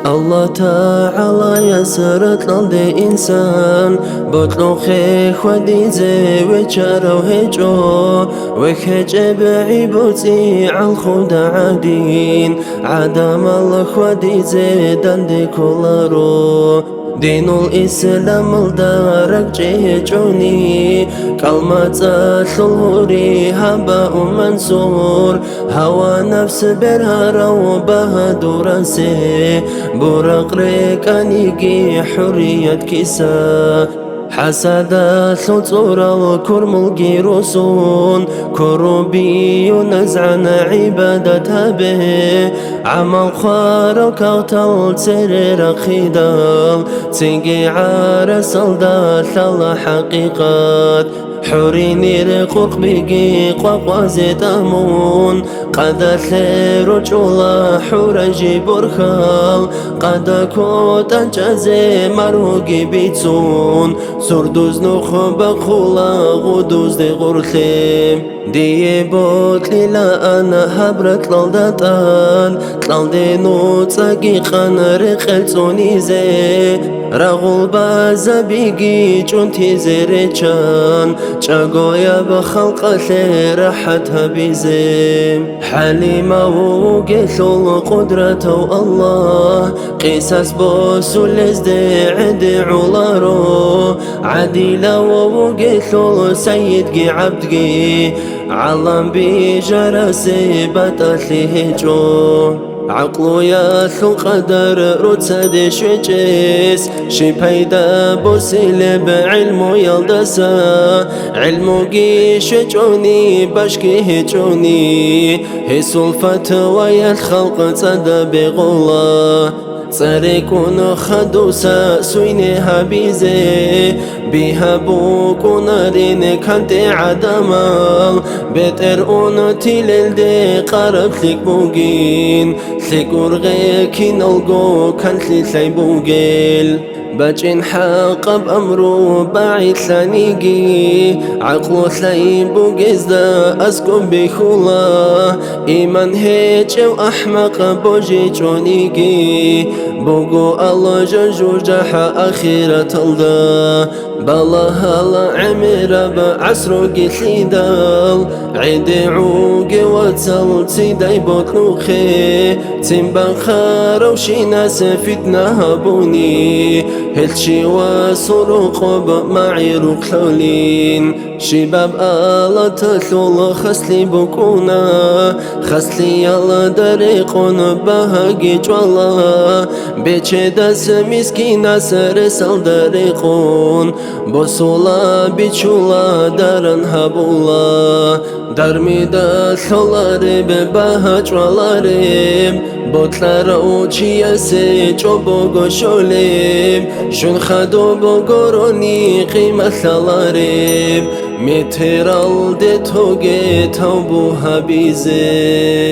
الله تعالى يسرت لالد إنسان بطلو خيخ وديزي وچارو هجو وخيج بعيبوتي عالخود عادين عدم الله وديزي داندي كولارو دين الإسلام الدارك جيجوني كلمة الثوري هباء منصور هوى نفس برهرة وبهدور سي برق ريكانيكي حرية كسا حسد الثورة وكرم الجيروسون كروبي نزعن عبادتها به عمل خارك وقتل تسرر خدال تيجي عرسل دال حقيقات حوريني رقوق بيجي قوازي تامون قد الثير جولا حورجي برخال قد كوت انجازي مروقي بيتسون سردوز نخب خولا غدوز دي غرخيم دي بوت ليلا انا هبرت لالدتان تلالدي نوتاقي خان رقلتوني زي رغول بازا بيجي جونتي زيريشان چاقويا بخلق ثير حتها بيزيم حليمة وقيثل قدرته الله قيساس بوسو لزدي عدي علارو عديلة وقيثل سيدقي عبدقي علم بجرسي بتاثلي هجو عقلو ياثو قدر رتسد شجيس شي بيدا بوسيل بعلمو يلدسا علمو قي شجوني بشكي هجوني هي سلفة ويا الخلق تدا بغلا تريكون خدوسا سويني هبيزي بيها بوكو نارين كانتي عدمال بترقون تيلل دي قرب ثيك بوغين ثيك ورغيكي نلقو كان ثلي بوغيل باجين حاقب أمرو بعيد ثانيجي عقلو ثلي بوغيزدا أسكو بخولا إيمان هيج وأحمق بوجي جونيجي بوغو الله جنجو جاحا أخيرة الدا بلا هلا عميرة بعسرو قيثيدال عيدي عوقي واتسل تيداي بوتنوخي تنبان خارو شي ناس فتنة هبوني هلشي واسروق بمعي روكلولين شباب آلا تثول خسلي بكونا خسلي يلا دريقون بهاقي جوالا بيچه داس مسكينا سرسال دريقون بوسولا بيچولا درن هبولا درمي دا ثولاري ببها جوالاري بوتلارا وچياسي چوبوغو شوليم شون خدو بوغوروني قيمة ثلاريم مترال دي توغي توبو هبيزيم